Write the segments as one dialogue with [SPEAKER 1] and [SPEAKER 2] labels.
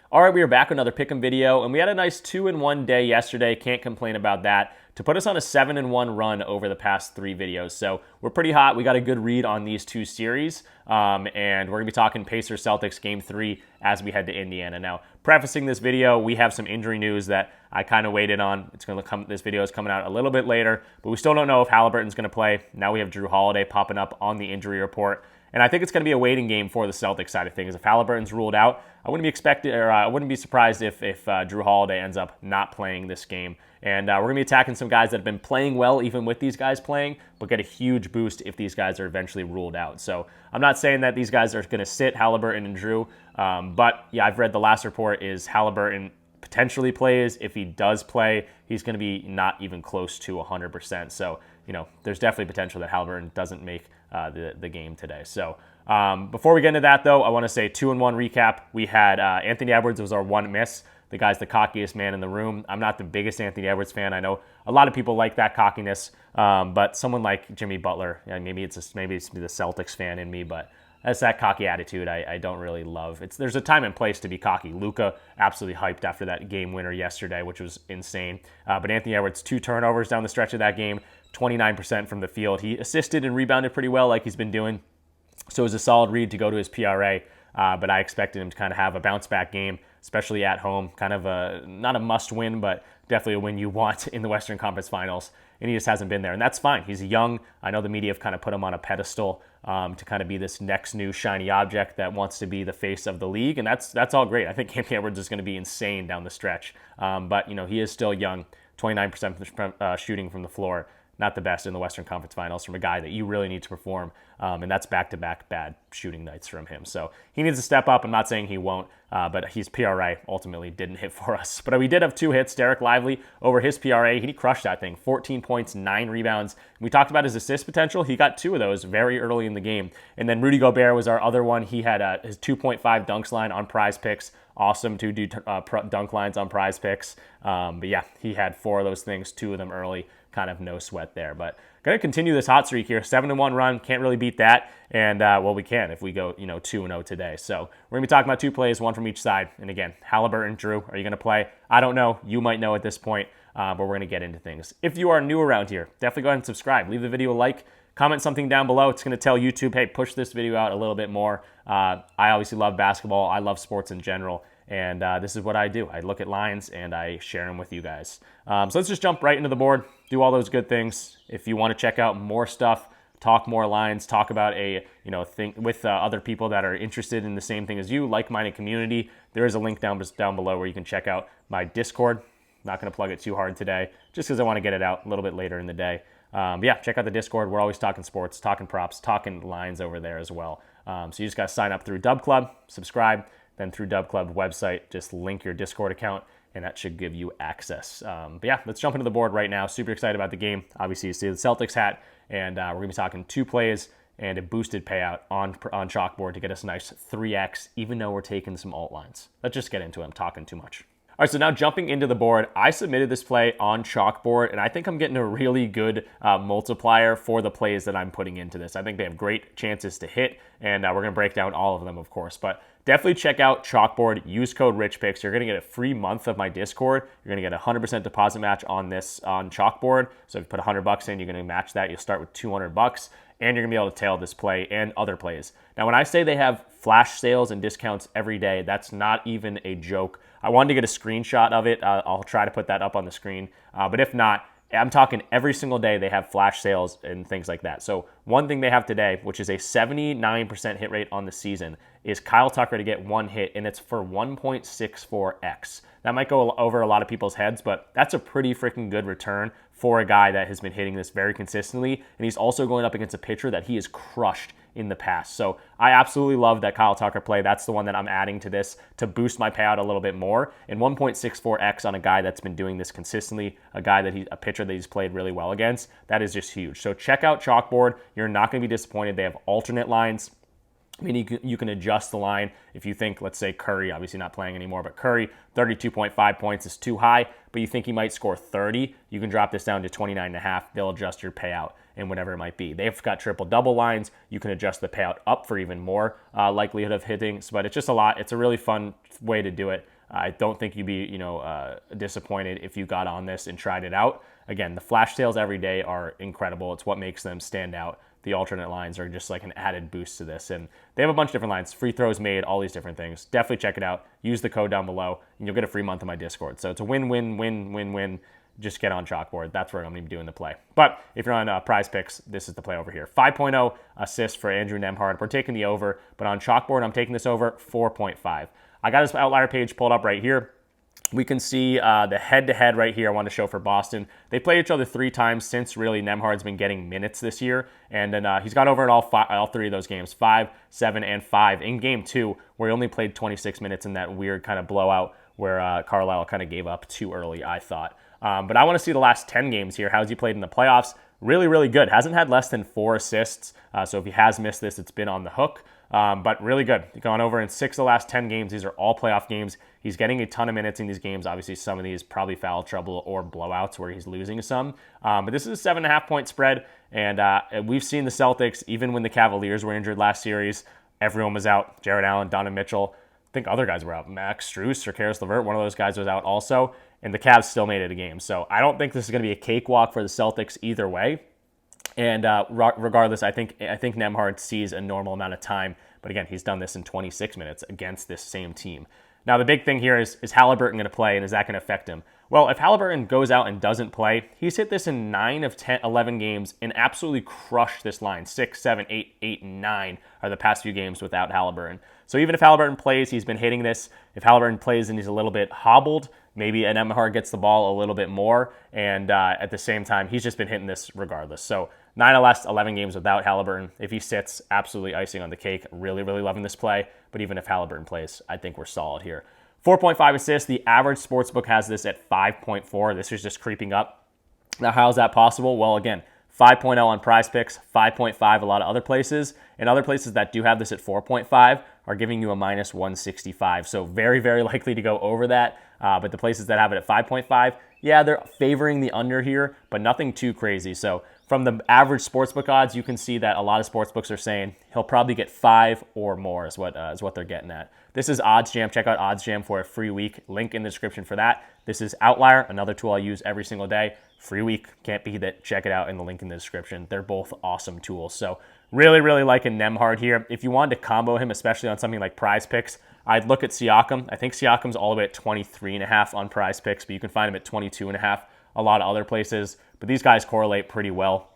[SPEAKER 1] All right, we are back with another pick'em video, and we had a nice 2-in-1 day yesterday. Can't complain about that. To put us on a 7-in-1 run over the past 3 videos. So we're pretty hot. We got a good read on these 2 series, and we're going to be talking Pacers Celtics Game 3 as we head to Indiana. Now, prefacing this video, we have some injury news that I kind of waited on. It's going to come. This video is coming out a little bit later, but we still don't know if Halliburton's going to play. Now we have Drew Holiday popping up on the injury report. And I think it's going to be a waiting game for the Celtics side of things. If Halliburton's ruled out, I wouldn't be surprised if Drew Holiday ends up not playing this game. And we're going to be attacking some guys that have been playing well even with these guys playing, but get a huge boost if these guys are eventually ruled out. So I'm not saying that these guys are going to sit, Halliburton and Drew, but yeah, I've read the last report is Halliburton potentially plays. If he does play, he's going to be not even close to 100%. So, there's definitely potential that Halliburton doesn't make the game today. So before we get into that, though, I want to say 2-in-1 recap. We had Anthony Edwards was our one miss. The guy's the cockiest man in the room. I'm not the biggest Anthony Edwards fan. I know a lot of people like that cockiness, but someone like Jimmy Butler, maybe it's the Celtics fan in me, but that's that cocky attitude I don't really love. There's a time and place to be cocky. Luka absolutely hyped after that game winner yesterday, which was insane. But Anthony Edwards, 2 turnovers down the stretch of that game, 29% from the field. He assisted and rebounded pretty well like he's been doing. So it was a solid read to go to his PRA, but I expected him to kind of have a bounce-back game, especially at home. Kind of not a must-win, but definitely a win you want in the Western Conference Finals, and he just hasn't been there, and that's fine. He's young. I know the media have kind of put him on a pedestal to kind of be this next new shiny object that wants to be the face of the league, and that's all great. I think Anthony Edwards is going to be insane down the stretch, but he is still young, 29% shooting from the floor. Not the best in the Western Conference Finals from a guy that you really need to perform, and that's back-to-back bad shooting nights from him. So he needs to step up. I'm not saying he won't, but his PRA ultimately didn't hit for us. But we did have 2 hits. Derek Lively over his PRA. He crushed that thing, 14 points, 9 rebounds. We talked about his assist potential. He got 2 of those very early in the game. And then Rudy Gobert was our other one. He had his 2.5 dunks line on PrizePicks. Awesome to do dunk lines on PrizePicks. But yeah, he had 4 of those things, 2 of them early. Kind of no sweat there, but going to continue this hot streak here. 7-1 run, can't really beat that, and we can if we go 2-0 today. So we're gonna be talking about 2 plays, 1 from each side. And again, Halliburton, Drew, are you gonna play? I don't know. You might know at this point, but we're gonna get into things. If you are new around here, definitely go ahead and subscribe. Leave the video a like. Comment something down below. It's going to tell YouTube, hey, push this video out a little bit more. I obviously love basketball. I love sports in general. And this is what I do. I look at lines and I share them with you guys. So let's just jump right into the board, do all those good things. If you want to check out more stuff, talk more lines, talk about thing with other people that are interested in the same thing as you, like-minded community, there is a link down below where you can check out my Discord. Not going to plug it too hard today, just because I want to get it out a little bit later in the day. But yeah, check out the Discord. We're always talking sports, talking props, talking lines over there as well. So you just got to sign up through Dub Club, subscribe, then through Dub Club website, just link your Discord account, and that should give you access. But yeah, let's jump into the board right now. Super excited about the game. Obviously, you see the Celtics hat, and we're going to be talking 2 plays and a boosted payout on Chalkboard to get us a nice 3x, even though we're taking some alt lines. Let's just get into it. I'm talking too much. All right, so now jumping into the board, I submitted this play on Chalkboard, and I think I'm getting a really good multiplier for the plays that I'm putting into this. I think they have great chances to hit, and we're going to break down all of them, of course. But definitely check out Chalkboard. Use code RichPicks. You're going to get a free month of my Discord. You're going to get a 100% deposit match on Chalkboard. So if you put $100 in, you're going to match that. You'll start with $200. And you're going to be able to tail this play and other plays. Now, when I say they have flash sales and discounts every day, that's not even a joke. I wanted to get a screenshot of it. I'll try to put that up on the screen. But if not, I'm talking every single day they have flash sales and things like that. So one thing they have today, which is a 79% hit rate on the season, is Kyle Tucker to get 1 hit, and it's for 1.64x. That might go over a lot of people's heads, but that's a pretty freaking good return for a guy that has been hitting this very consistently, and he's also going up against a pitcher that he has crushed in the past. So I absolutely love that Kyle Tucker play. That's the one that I'm adding to this to boost my payout a little bit more. And 1.64x on a guy that's been doing this consistently, a pitcher that he's played really well against, that is just huge. So check out Chalkboard. You're not going to be disappointed. They have alternate lines. I mean, you can adjust the line if you think, let's say Curry, obviously not playing anymore, but Curry, 32.5 points is too high, but you think he might score 30, you can drop this down to 29.5. They'll adjust your payout and whatever it might be. They've got triple-double lines. You can adjust the payout up for even more likelihood of hitting, but it's just a lot. It's a really fun way to do it. I don't think you'd be, disappointed if you got on this and tried it out. Again, the flash sales every day are incredible. It's what makes them stand out. The alternate lines are just like an added boost to this. And they have a bunch of different lines, free throws made, all these different things. Definitely check it out. Use the code down below, and you'll get a free month of my Discord. So it's a win-win-win-win-win. Just get on Chalkboard. That's where I'm going to be doing the play. But if you're on PrizePicks, this is the play over here. 5.0 assists for Andrew Nembhard. We're taking the over, but on Chalkboard, I'm taking this over 4.5. I got his outlier page pulled up right here. We can see the head-to-head right here I want to show for Boston. They played each other 3 times since really Nembhard's been getting minutes this year. And then he's got over in all 3 of those games, 5, 7, and 5. In game 2, where he only played 26 minutes in that weird kind of blowout where Carlisle kind of gave up too early, I thought. But I want to see the last 10 games here. How's he played in the playoffs? Really, really good. Hasn't had less than 4 assists. So if he has missed this, it's been on the hook. But really good. He's gone over in 6 of the last 10 games. These are all playoff games. He's getting a ton of minutes in these games. Obviously, some of these probably foul trouble or blowouts where he's losing some. But this is a 7.5-point spread. And we've seen the Celtics, even when the Cavaliers were injured last series, everyone was out. Jared Allen, Donovan Mitchell. I think other guys were out. Max Strus or Karis LeVert, one of those guys was out also. And the Cavs still made it a game. So I don't think this is going to be a cakewalk for the Celtics either way. And regardless, I think Nembhard sees a normal amount of time. But again, he's done this in 26 minutes against this same team. Now, the big thing here is Halliburton going to play, and is that going to affect him? Well, if Halliburton goes out and doesn't play, he's hit this in 9 of 11 games and absolutely crushed this line. 6, 7, 8, 8, and 9 are the past few games without Halliburton. So even if Halliburton plays, he's been hitting this. If Halliburton plays and he's a little bit hobbled, maybe Nembhard gets the ball a little bit more. And at the same time, he's just been hitting this regardless. So 9 of the last 11 games without Halliburton. If he sits, absolutely icing on the cake. Really, really loving this play. But even if Halliburton plays, I think we're solid here. 4.5 assists. The average sportsbook has this at 5.4. This is just creeping up. Now, how is that possible? Well, again, 5.0 on PrizePicks, 5.5 a lot of other places. And other places that do have this at 4.5 are giving you a minus 165. So very, very likely to go over that. But the places that have it at 5.5, yeah, they're favoring the under here, but nothing too crazy. So from the average sportsbook odds, you can see that a lot of sportsbooks are saying he'll probably get 5 or more is what they're getting at. This is OddsJam. Check out OddsJam for a free week. Link in the description for that. This is Outlier, another tool I use every single day. Free week. Can't beat it. Check it out in the link in the description. They're both awesome tools. So really, really liking Nembhard here. If you wanted to combo him, especially on something like PrizePicks, I'd look at Siakam. I think Siakam's all the way at 23.5 on PrizePicks, but you can find him at 22.5 a lot of other places. But these guys correlate pretty well.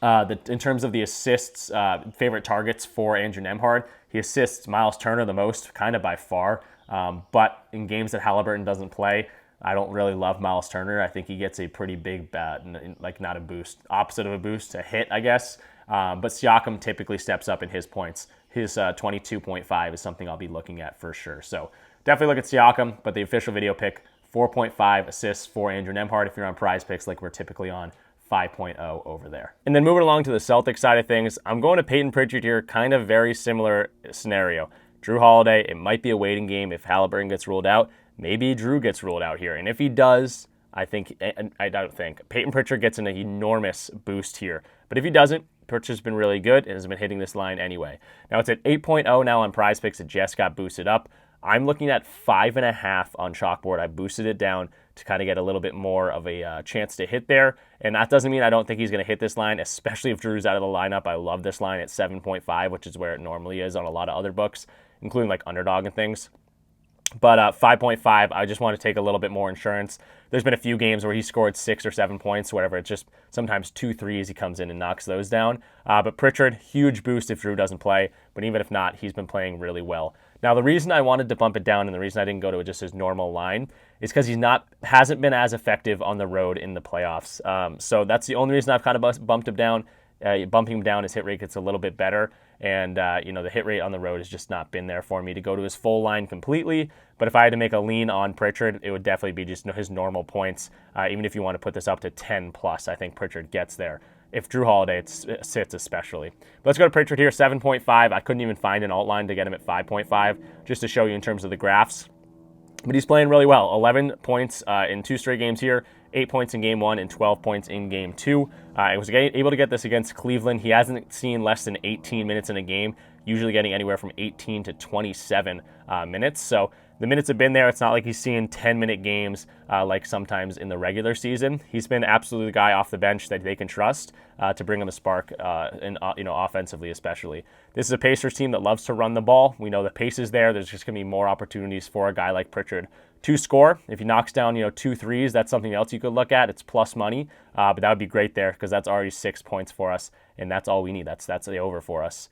[SPEAKER 1] In terms of the assists, favorite targets for Andrew Nembhard, he assists Miles Turner the most, kind of by far. But in games that Halliburton doesn't play, I don't really love Miles Turner. I think he gets a pretty big, not a boost, opposite of a boost, a hit, I guess. But Siakam typically steps up in his points. His 22.5 is something I'll be looking at for sure. So definitely look at Siakam, but the official video pick, 4.5 assists for Andrew Nembhard if you're on PrizePicks like we're typically on. 5.0 over there. And then moving along to the Celtics side of things, I'm going to Peyton Pritchard here, kind of very similar scenario. Drew Holiday, it might be a waiting game if Halliburton gets ruled out. Maybe Drew gets ruled out here. And if he does, I don't think. Peyton Pritchard gets an enormous boost here. But if he doesn't, Pritchard's been really good and has been hitting this line anyway. Now it's at 8.0 now on PrizePicks. It just got boosted up. I'm looking at 5.5 on Chalkboard. I boosted it down to kind of get a little bit more of a chance to hit there. And that doesn't mean I don't think he's going to hit this line, especially if Drew's out of the lineup. I love this line at 7.5, which is where it normally is on a lot of other books, including like Underdog and things. But 5.5, I just want to take a little bit more insurance. There's been a few games where he scored 6 or 7 points, whatever. It's just sometimes 2 threes he comes in and knocks those down. But Pritchard, huge boost if Drew doesn't play. But even if not, he's been playing really well. Now, the reason I wanted to bump it down and the reason I didn't go to just his normal line is because hasn't been as effective on the road in the playoffs. So that's the only reason I've kind of bumped him down. Bumping him down, his hit rate gets a little bit better. And, the hit rate on the road has just not been there for me to go to his full line completely. But if I had to make a lean on Pritchard, it would definitely be just his normal points. Even if you want to put this up to 10 plus, I think Pritchard gets there. If Drew Holiday sits especially. But let's go to Pritchard here, 7.5. I couldn't even find an alt line to get him at 5.5, just to show you in terms of the graphs. But he's playing really well. 11 points in 2 straight games here, 8 points in game 1 and 12 points in game 2. I was able to get this against Cleveland. He hasn't seen less than 18 minutes in a game, usually getting anywhere from 18 to 27 minutes. So the minutes have been there. It's not like he's seeing 10-minute games like sometimes in the regular season. He's been absolutely the guy off the bench that they can trust to bring him a spark, and offensively especially. This is a Pacers team that loves to run the ball. We know the pace is there. There's just going to be more opportunities for a guy like Pritchard to score. If he knocks down 2 threes, that's something else you could look at. It's plus money, but that would be great there because that's already 6 points for us, and that's all we need. That's the over for us.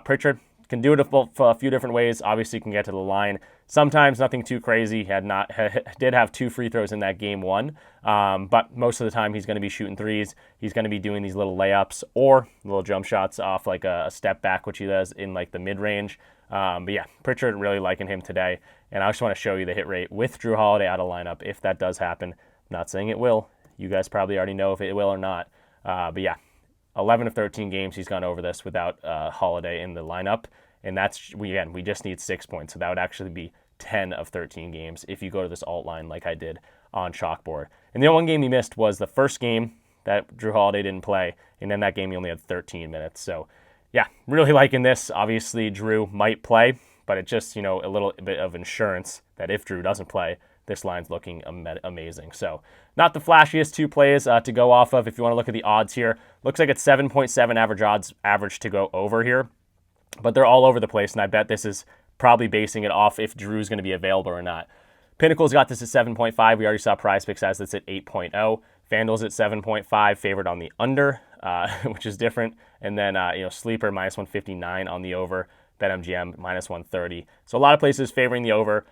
[SPEAKER 1] Pritchard can do it a few different ways. Obviously, can get to the line. Sometimes nothing too crazy. Did have 2 free throws in that game 1, but most of the time he's going to be shooting threes. He's going to be doing these little layups or little jump shots off like a step back, which he does in like the mid range. But yeah, Pritchard, really liking him today. And I just want to show you the hit rate with Jrue Holiday out of lineup if that does happen. I'm not saying it will. You guys probably already know if it will or not. But yeah, 11 of 13 games he's gone over this without Holiday in the lineup. And we just need 6 points. So that would actually be 10 of 13 games if you go to this alt line like I did on Chalkboard. And the only one game he missed was the first game that Jrue Holiday didn't play. And then that game he only had 13 minutes. So yeah, really liking this. Obviously, Jrue might play, but it's just, a little bit of insurance that if Jrue doesn't play, this line's looking amazing. So not the flashiest 2 plays to go off of. If you want to look at the odds here, looks like it's 7.7 average odds average to go over here, but they're all over the place. And I bet this is probably basing it off if Jrue's going to be available or not. Pinnacle's got this at 7.5. We already saw PrizePicks has this at 8.0. FanDuel's at 7.5, favored on the under, which is different. And then, Sleeper minus 159 on the over. BetMGM minus 130. So a lot of places favoring the over.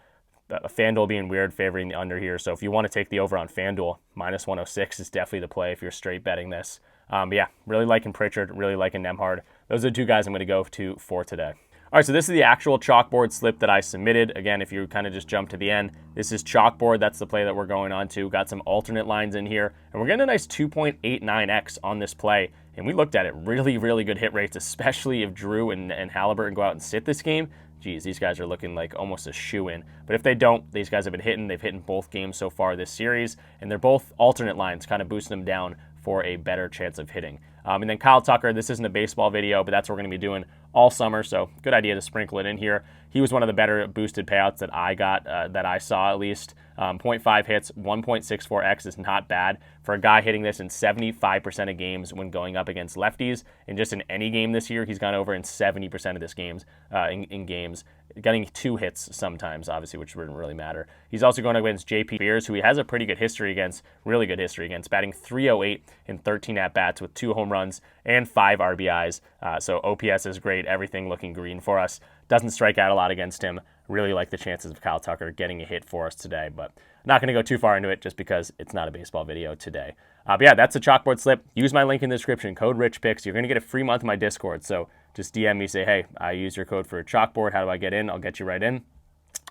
[SPEAKER 1] FanDuel being weird, favoring the under here. So if you want to take the over on FanDuel, minus 106 is definitely the play if you're straight betting this. But yeah, really liking Pritchard, really liking Nembhard. Those are the 2 guys I'm going to go to for today. All right, so this is the actual Chalkboard slip that I submitted. Again, if you kind of just jump to the end, this is Chalkboard. That's the play that we're going on to. Got some alternate lines in here, and we're getting a nice 2.89x on this play. And we looked at it, really, really good hit rates, especially if Jrue and Halliburton go out and sit this game. Geez, these guys are looking like almost a shoe-in. But if they don't, these guys have been hitting. They've hit in both games so far this series, and they're both alternate lines, kind of boosting them down for a better chance of hitting. And then Kyle Tucker, this isn't a baseball video, but that's what we're going to be doing all summer, so good idea to sprinkle it in here. He was one of the better boosted payouts that I got, that I saw at least. 0.5 hits, 1.64x is not bad for a guy hitting this in 75% of games when going up against lefties. And just in any game this year, he's gone over in 70% of this games, in games, getting 2 hits sometimes, obviously, which wouldn't really matter. He's also going against JP Beers, who he has a pretty good history against, really good history against, batting .308 in 13 at-bats with 2 home runs and 5 RBIs. So OPS is great, everything looking green for us. Doesn't strike out a lot against him. Really like the chances of Kyle Tucker getting a hit for us today, but I'm not going to go too far into it just because it's not a baseball video today. But yeah, that's a Chalkboard slip. Use my link in the description, code RichPicks. You're going to get a free month in my Discord, so just DM me, say, hey, I use your code for a Chalkboard. How do I get in? I'll get you right in.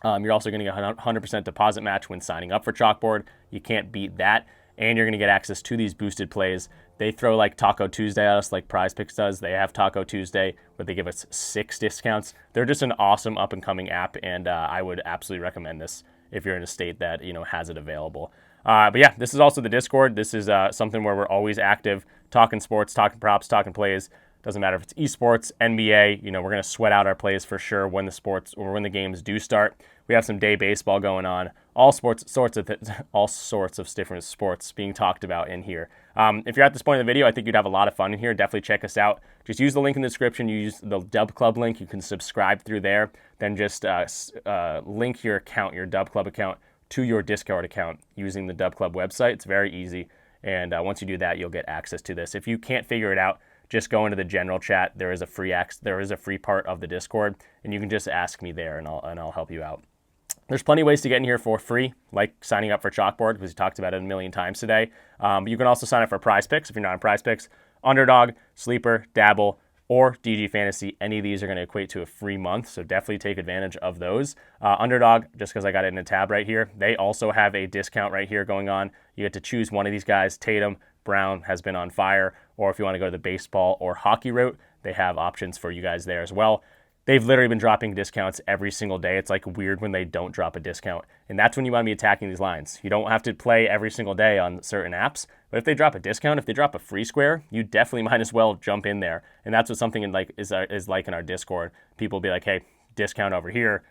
[SPEAKER 1] You're also going to get a 100% deposit match when signing up for Chalkboard. You can't beat that. And you're going to get access to these boosted plays. They throw like Taco Tuesday at us like PrizePicks does. They have Taco Tuesday where they give us 6 discounts. They're just an awesome up-and-coming app, and I would absolutely recommend this if you're in a state that has it available. But yeah, this is also the Discord. This is something where we're always active, talking sports, talking props, talking plays. Doesn't matter if it's esports, NBA, we're going to sweat out our plays for sure when the sports or when the games do start. We have some day baseball going on, all sorts of different sports being talked about in here. If you're at this point in the video, I think you'd have a lot of fun in here. Definitely check us out. Just use the link in the description. You use the Dub Club link. You can subscribe through there. Then just link your account, your Dub Club account, to your Discord account using the Dub Club website. It's very easy. And once you do that, you'll get access to this. If you can't figure it out, just go into the general chat. There is a free part of the Discord, and you can just ask me there, and I'll help you out. There's plenty of ways to get in here for free, like signing up for Chalkboard, because we talked about it a million times today. But you can also sign up for PrizePicks if you're not on PrizePicks. Underdog, Sleeper, Dabble, or DG Fantasy. Any of these are going to equate to a free month, so definitely take advantage of those. Underdog, just because I got it in a tab right here, they also have a discount right here going on. You get to choose one of these guys. Tatum, Brown has been on fire, or if you want to go to the baseball or hockey route, they have options for you guys there as well. They've literally been dropping discounts every single day. It's like weird when they don't drop a discount. And that's when you want to be attacking these lines. You don't have to play every single day on certain apps, but if they drop a discount, if they drop a free square, you definitely might as well jump in there. And that's what something is like in our Discord. People will be like, hey, discount over here.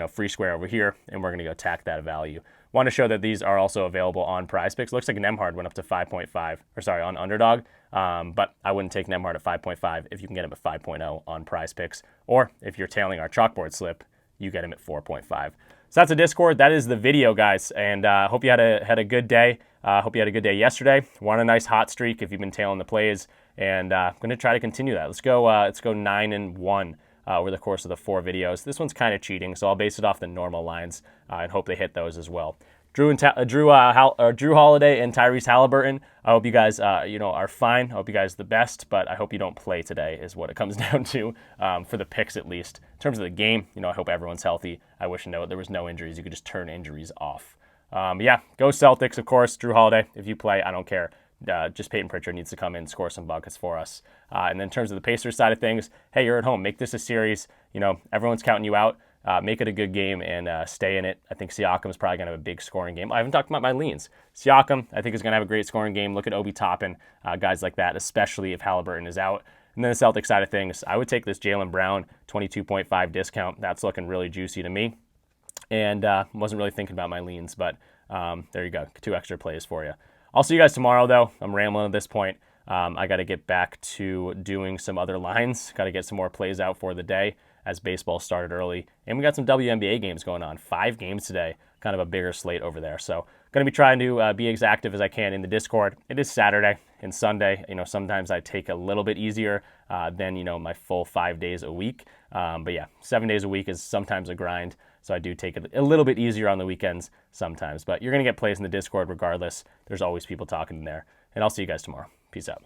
[SPEAKER 1] free square over here, and we're going to go attack that value. Want to show that these are also available on PrizePicks. Looks like Nemhard went up to 5.5, or sorry, on Underdog, but I wouldn't take Nemhard at 5.5 if you can get him at 5.0 on PrizePicks, or if you're tailing our Chalkboard slip, you get him at 4.5. So that's a Discord. That is the video, guys, and hope you had a good day. Hope you had a good day yesterday. We're on a nice hot streak if you've been tailing the plays, and I'm going to try to continue that. Let's go 9-1 over the course of the 4 videos. This one's kind of cheating, so I'll base it off the normal lines and hope they hit those as well. Drew Holiday and Tyrese Halliburton. I hope you guys, are fine. I hope you guys are the best, but I hope you don't play today is what it comes down to for the picks at least. In terms of the game, I hope everyone's healthy. I wish there was no injuries. You could just turn injuries off. Yeah, go Celtics, of course. Drew Holiday, if you play, I don't care. Just Peyton Pritchard needs to come in, score some buckets for us. And then in terms of the Pacers side of things, hey, you're at home. Make this a series. Everyone's counting you out. Make it a good game and stay in it. I think Siakam's probably going to have a big scoring game. I haven't talked about my leans. Siakam, I think, is going to have a great scoring game. Look at Obi Toppin, guys like that, especially if Halliburton is out. And then the Celtics side of things, I would take this Jaylen Brown 22.5 discount. That's looking really juicy to me. And wasn't really thinking about my leans, but there you go. 2 extra plays for you. I'll see you guys tomorrow, though. I'm rambling at this point. I got to get back to doing some other lines. Got to get some more plays out for the day as baseball started early. And we got some WNBA games going on. 5 games today. Kind of a bigger slate over there. So going to be trying to be as active as I can in the Discord. It is Saturday and Sunday. Sometimes I take a little bit easier than, my full 5 days a week. But yeah, 7 days a week is sometimes a grind. So I do take it a little bit easier on the weekends sometimes. But you're going to get plays in the Discord regardless. There's always people talking in there. And I'll see you guys tomorrow. Peace out.